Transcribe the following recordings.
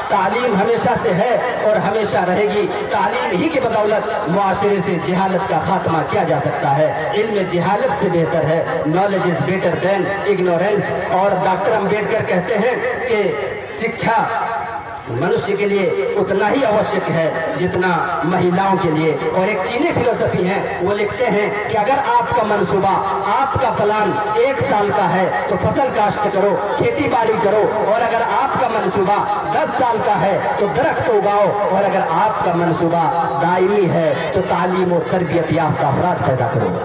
تعلیم ہمیشہ سے ہے اور ہمیشہ رہے گی۔ تعلیم ہی کی بدولت معاشرے سے جہالت کا خاتمہ کیا جا سکتا ہے۔ علم جہالت سے بہتر ہے، knowledge is better than ignorance۔ اور ڈاکٹر امبیڈکر کہتے ہیں کہ شکشا منشیہ کے لیے اتنا ہی آوشک ہے جتنا مہیلاؤں کے لیے۔ اور ایک چینی فلسفی ہیں، وہ لکھتے ہیں کہ اگر آپ کا منصوبہ، آپ کا پلان 1 سال کا ہے تو فصل کاشت کرو، کھیتی باڑی کرو، اور اگر آپ کا منصوبہ 10 سال کا ہے تو درخت اگاؤ، اور اگر آپ کا منصوبہ دائمی ہے تو تعلیم و تربیت یافتہ افراد پیدا کرو۔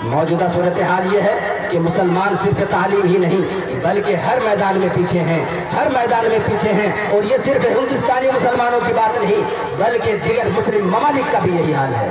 موجودہ صورتحال یہ ہے کہ مسلمان صرف تعلیم ہی نہیں بلکہ ہر میدان میں پیچھے ہیں، ہر میدان میں پیچھے ہیں۔ اور یہ صرف ہندوستانی مسلمانوں کی بات نہیں بلکہ دیگر مسلم ممالک کا بھی یہی حال ہے۔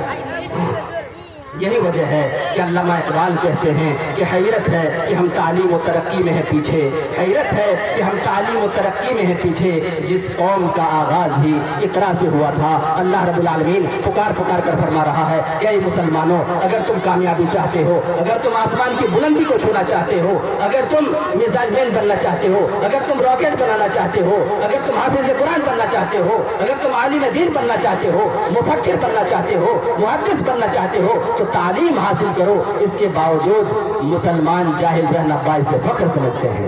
یہی وجہ ہے کہ علامہ اقبال کہتے ہیں کہ حیرت ہے کہ ہم تعلیم و ترقی میں ہیں پیچھے، حیرت ہے کہ ہم تعلیم و ترقی میں ہیں پیچھے، جس قوم کا آغاز ہی اقرا سے ہوا تھا۔ اللہ رب العالمین پکار پکار کر فرما رہا ہے کہ اے مسلمانوں، اگر تم کامیابی چاہتے ہو، اگر تم آسمان کی بلندی کو چھونا چاہتے ہو، اگر تم میزائل مین بننا چاہتے ہو، اگر تم راکٹ بنانا چاہتے ہو، اگر تم حافظ قرآن بننا چاہتے ہو، اگر تم عالم دین بننا چاہتے ہو، مفکر بننا چاہتے ہو، محدث بننا چاہتے ہو تو تعلیم حاصل کرو۔ اس کے باوجود مسلمان جاہل رہنا باعث فخر سمجھتے ہیں۔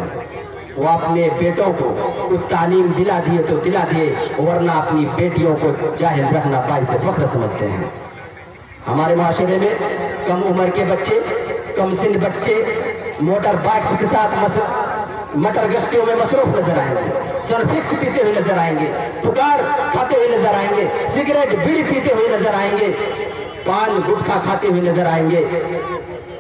وہ اپنے بیٹوں کو کچھ تعلیم دلا دیے تو دلا دیے، ورنہ اپنی بیٹیوں کو جاہل رہنا باعث فخر سمجھتے ہیں۔ ہمارے معاشرے میں کم عمر کے بچے، کم سن بچے موٹر بائکس کے ساتھ مٹر گشتیوں میں مصروف نظر آئیں گے، سرفکس پیتے ہوئے نظر آئیں گے، پکار کھاتے ہوئے نظر آئیں گے، سگریٹ بیڑی پیتے ہوئے نظر آئیں گے، پان گٹکھا کھاتے ہوئے نظر آئیں گے،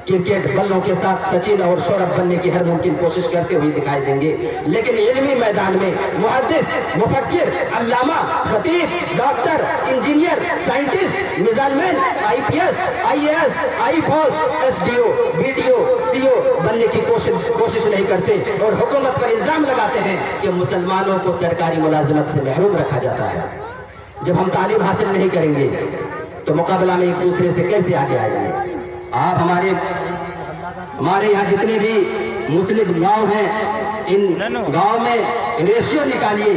کرکٹ بلوں کے ساتھ سچن اور شورب بننے کی ہر ممکن کوشش کرتے ہوئے دکھائی دیں گے۔ لیکن علمی میدان میں محدث، مفکر، علامہ، خطیب، doctor, engineer, scientist, missile man, IPS، IAS، آئی فوج، SDO، BDO، CO بننے کی کوشش نہیں کرتے اور حکومت پر الزام لگاتے ہیں کہ مسلمانوں کو سرکاری ملازمت سے محروم رکھا جاتا ہے۔ جب ہم تعلیم حاصل نہیں کریں گے تو مقابلہ میں ایک دوسرے سے کیسے آگے آئیں گے؟ آپ ہمارے یہاں جتنے بھی مسلم گاؤں ہیں، ان گاؤں میں ریشیو نکالیے۔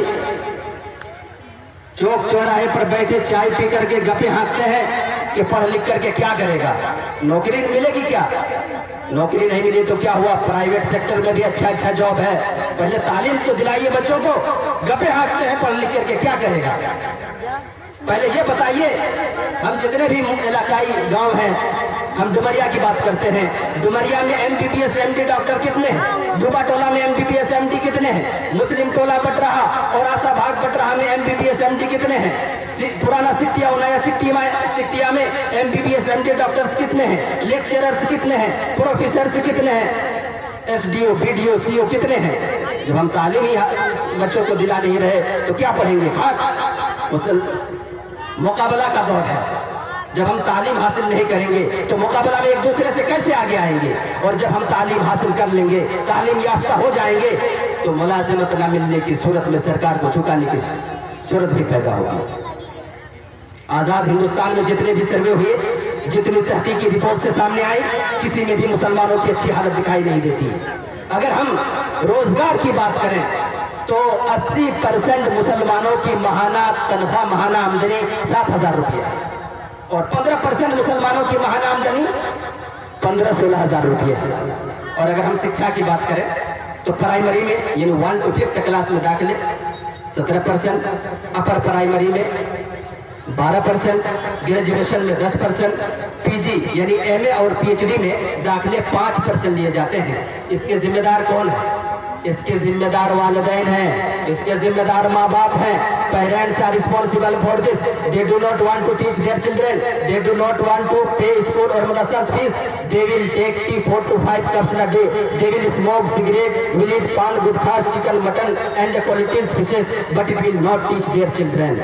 چوک چوراہے پر بیٹھے چائے پی کر کے گپے ہانکتے ہیں کہ پڑھ لکھ کر کے کیا کرے گا، نوکری ملے گی کیا؟ نوکری نہیں ملی تو کیا ہوا؟ پرائیویٹ سیکٹر میں بھی اچھا جاب ہے۔ پہلے تعلیم تو دلائیے بچوں کو، گپے ہانکتے ہیں پڑھ لکھ کر کے کیا کرے گا؟ پہلے یہ بتائیے۔ ہم جتنے بھی علاقائی گاؤں ہیں، ہم ڈمریا کی بات کرتے ہیں، ڈمریا میں MBBS MD ڈاکٹر کتنے ہیں؟ ڈوبا ٹولہ میں MBBS MD کتنے ہیں؟ مسلم ٹولہ بٹرہا اور آشا بھاگ بٹرہا میں MBBS MD کتنے ہیں؟ پرانا سکٹیا اور نیا سکٹیا میں MBBS MD ڈاکٹرز کتنے ہیں؟ لیکچررز کتنے ہیں؟ پروفیسرز کتنے ہیں؟ SDO BDO CO کتنے ہیں؟ جب ہم تعلیم ہی بچوں کو دلا نہیں رہے تو کیا پڑھیں گے؟ مقابلہ کا دور ہے۔ جب ہم تعلیم حاصل نہیں کریں گے تو مقابلہ میں ایک دوسرے سے کیسے آگے آئیں گے؟ اور جب ہم تعلیم حاصل کر لیں گے، تعلیم یافتہ ہو جائیں گے تو ملازمت نہ ملنے کی صورت میں سرکار کو جھکانے کی صورت بھی پیدا ہوگی۔ آزاد ہندوستان میں جتنے بھی سروے ہوئے، جتنی تحقیقی رپورٹ سے سامنے آئی، کسی میں بھی مسلمانوں کی اچھی حالت دکھائی نہیں دیتی۔ اگر ہم روزگار کی بات کریں تو 80% مسلمانوں کی ماہانہ تنخواہ، ماہانہ آمدنی 7,000 روپیہ، اور 15% مسلمانوں کی ماہانہ آمدنی 15-16 ہزار روپیہ ہے۔ اور اگر ہم شکشا کی بات کریں تو پرائمری میں یعنی 1 to 5 کلاس میں داخلے 17%، اپر پرائمری میں 12%، گریجویشن میں 10%، PG یعنی MA اور PhD میں داخلے 5% لیے جاتے ہیں۔ اس کے ذمہ دار کون ہے؟ اس کے ذمہ دار والدین ہیں، اس کے ذمہ دار ماں باپ ہیں۔ Parents are responsible for this. They do not want to teach their children. They do not want to pay school or madrasa's fees. They will take tea 4 to 5 cups a day. They will smoke cigarette, will eat pan, gutkhas, chicken, mutton and qualities fishes, but it will not teach their children.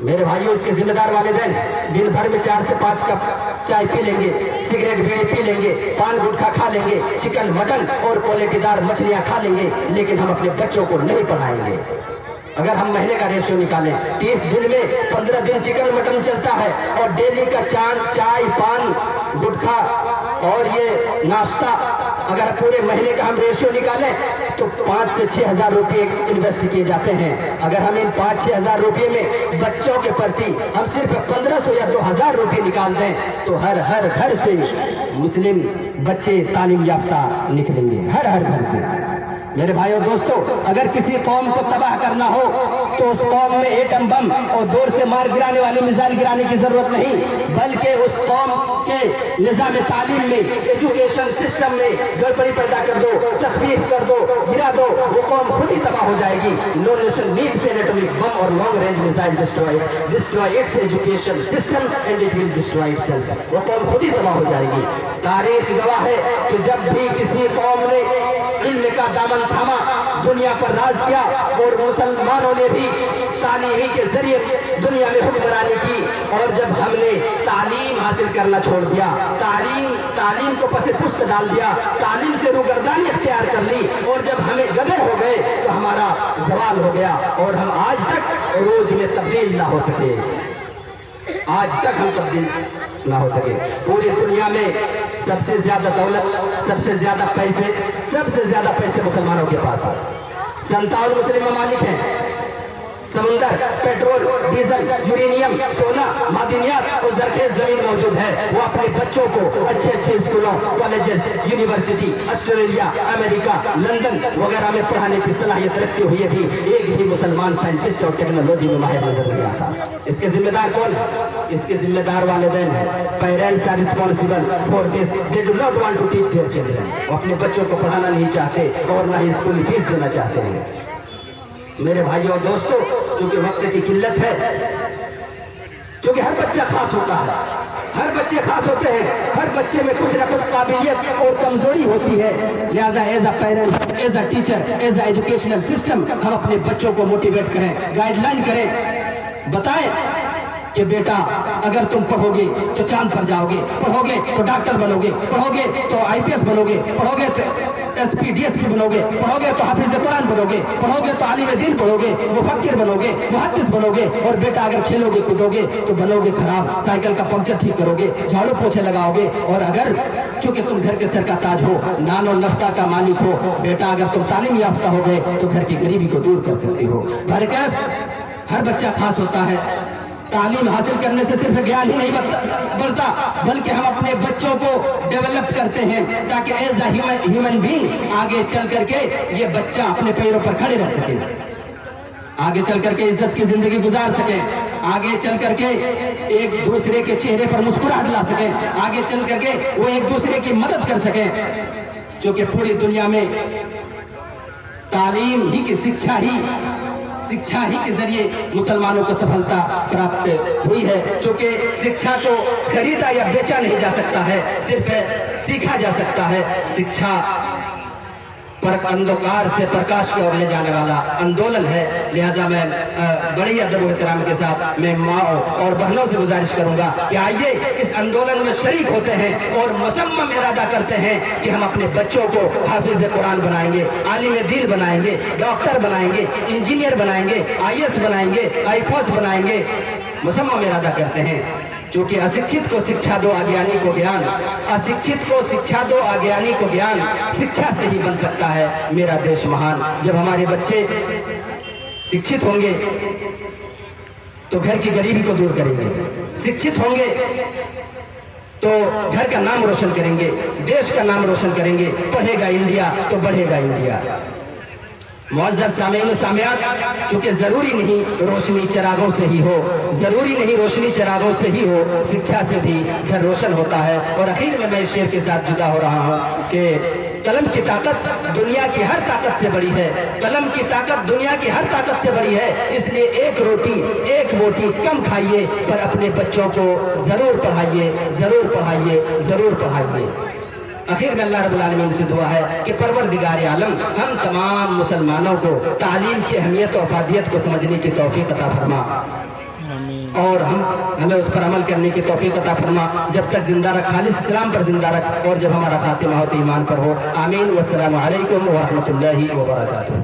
میرے بھائیوں، اس کے ذمہ دار والدین دن بھر میں 4 سے 5 cup چائے پی لیں گے، سگریٹ بیڑی پی لیں گے، پان گٹکھا کھا لیں گے، چکن مٹن اور کوالٹی دار مچھلیاں کھا لیں گے، لیکن ہم اپنے بچوں کو نہیں پڑھائیں گے۔ اگر ہم مہینے کا ریشیو نکالیں، 30 دن میں 15 دن چکن مٹن چلتا ہے، اور ڈیلی کا چائے پان گٹکھا اور یہ ناشتہ، اگر پورے مہینے کا ہم ریشیو نکالیں तो 5 से 6 हजार रुपये इन्वेस्ट किए जाते हैं। अगर हम इन 5-6 हजार रुपये में बच्चों के प्रति हम सिर्फ 1500 या 2000 रुपये निकाल दें तो हर घर से मुस्लिम बच्चे तालीम याफ्ता निकलेंगे, हर घर से। मेरे भाइयों दोस्तों, अगर किसी कौम को तबाह करना हो तो उस कौम में एटम बम और दूर से मार गिराने वाली मिसाइल गिराने की जरूरत नहीं, बल्कि उस कौम के निज़ाम तालीम में, एजुकेशन सिस्टम में गड़बड़ी पैदा कर दो, तखफीफ कर दो, गिरा दो, वो कौम खुद ही तबाह हो जाएगी। No nation needs an atomic bomb और long range missile destroy its education system and it will destroy itself. वो कौम खुद ही तबाह हो जाएगी। तारीख गवाह है कि जब भी किसी कौम ने इल्म का दामन थामा, दुनिया पर राज किया, और मुसलमानों ने भी तालीम के जरिए दुनिया में हुक्मरानी की, और जब हमने तालीम हासिल करना छोड़ दिया, तालीम को पसे पुस्त डाल दिया, तालीम से रूगर्दानी इख्तियार कर ली, और जब हमें गधे हो गए तो हमारा जवाल हो गया, और हम आज तक रोज में तब्दील ना हो सके, आज तक हम तब्दील ना हो सके। पूरी दुनिया में सबसे ज्यादा दौलत, सबसे ज्यादा पैसे मुसलमानों के पास है। 57 मुस्लिम ममालिक हैं। समुंदर, पेट्रोल, डीजल, यूरेनियम, सोना, मादिनियात और जरखेज जमीन मौजूद है। वो अपने बच्चों को अच्छे स्कूलों, colleges, university, Australia, America, London वगैरह में पढ़ाने की सलाहियत रखते हुए भी एक भी मुसलमान साइंटिस्ट और टेक्नोलॉजी में माहिर नजर नहीं आता। इसके जिम्मेदार कौन? इसके जिम्मेदार वालिदैन हैं। Parents are responsible for this. They do not want to teach their children. वो अपने बच्चों को पढ़ाना नहीं चाहते और ना ही स्कूल फीस देना चाहते हैं। मेरे भाइयों और दोस्तों, चूंकि वक्त की किल्लत है, चूंकि हर बच्चा खास होता है, हर बच्चे खास होते हैं, हर बच्चे में कुछ ना कुछ काबिलियत और कमजोरी होती है, लिहाजा as a parent, as a teacher, as a educational system हम अपने बच्चों को मोटिवेट करें, गाइडलाइन करें, बताएं कि बेटा अगर तुम पढ़ोगे तो चांद पर जाओगे, पढ़ोगे तो डॉक्टर बनोगे, पढ़ोगे तो आईपीएस बनोगे, पढ़ोगे तो एसपी डीएसपी बनोगे, पढ़ोगे तो हाफिज कुरान बनोगे, पढ़ोगे तो आलिम दीन बनोगे, मुफक्किर बनोगे, मुहद्दिस बनोगे, और बेटा अगर खेलोगे कूदोगे तो बनोगे खराब, साइकिल का पंक्चर ठीक करोगे, झाड़ू पोछे लगाओगे, और अगर चूंकि तुम घर के सर का ताज हो, नान और नफ्ता का मालिक हो, बेटा अगर तुम तालीम याफ्ता हो गए तो घर की गरीबी को दूर कर सकते हो। हर बच्चा खास होता है। तालीम हासिल करने से सिर्फ ज्ञान ही नहीं बढ़ता, बल्कि हम अपने बच्चों को डेवलप करते हैं ताकि एज अ ह्यूमन बीइंग आगे चल करके ये बच्चा अपने पैरों पर खड़े रह सके, आगे चल करके इज्जत की जिंदगी गुजार सके, आगे चल करके एक दूसरे के चेहरे पर मुस्कुराहट ला सके, आगे चल करके वो एक दूसरे की मदद कर सके। क्योंकि पूरी दुनिया में तालीम ही की शिक्षा ही के जरिए मुसलमानों को सफलता प्राप्त हुई है। चूंकि शिक्षा को खरीदा या बेचा नहीं जा सकता है, सिर्फ सीखा जा सकता है। शिक्षा पर अंधकार से प्रकाश की ओर ले जाने वाला आंदोलन है। लिहाजा मैं बड़े ही अदब और एहतराम के साथ मैं माँ और बहनों से गुजारिश करूंगा कि आइए इस आंदोलन में शरीक होते हैं और मुसम्मम इरादा करते हैं कि हम अपने बच्चों को हाफिज कुरान बनाएंगे, आलिम दीन बनाएंगे, डॉक्टर बनाएंगे, इंजीनियर बनाएंगे, आईएएस बनाएंगे, आईफोस बनाएंगे। मुसम्मम इरादा करते हैं। चूंकि अशिक्षित को शिक्षा दो, अज्ञानी को ज्ञान, अशिक्षित को शिक्षा दो, अज्ञानी को ज्ञान। शिक्षा से ही बन सकता है मेरा देश महान। जब हमारे बच्चे शिक्षित होंगे तो घर की गरीबी को दूर करेंगे, शिक्षित होंगे तो घर का नाम रोशन करेंगे, देश का नाम रोशन करेंगे। पढ़ेगा इंडिया तो बढ़ेगा इंडिया। मुअज़्ज़ज़ सामीन सामियात, चूंकि जरूरी नहीं रोशनी चिरागों से ही हो, जरूरी नहीं रोशनी चिरागों से ही हो, शिक्षा से भी घर रोशन होता है। और आखिर में मैं इस शेर के साथ जुदा हो रहा हूँ कि कलम की ताकत दुनिया की हर ताकत से बड़ी है, कलम की ताकत दुनिया की हर ताकत से बड़ी है। इसलिए एक रोटी कम खाइए, पर अपने बच्चों को जरूर पढ़ाइए, जरूर पढ़ाइए, जरूर पढ़ाइए। आखिर में अल्लाह रब्बुल आलमीन से दुआ है कि परवरदिगार आलम हम तमाम मुसलमानों को तालीम की अहमियत और अफादियत को समझने की तौफीक अता फरमा, और हमें उस पर अमल करने की तौफीक अता फरमा। जब तक जिंदा रख, खालिस इस्लाम पर जिंदा रख, और जब हमारा खातिमा हो तो ईमान पर हो। आमीन। वस्सलामु अलैकुम व रहमतुल्लाहि व बरकातुहू।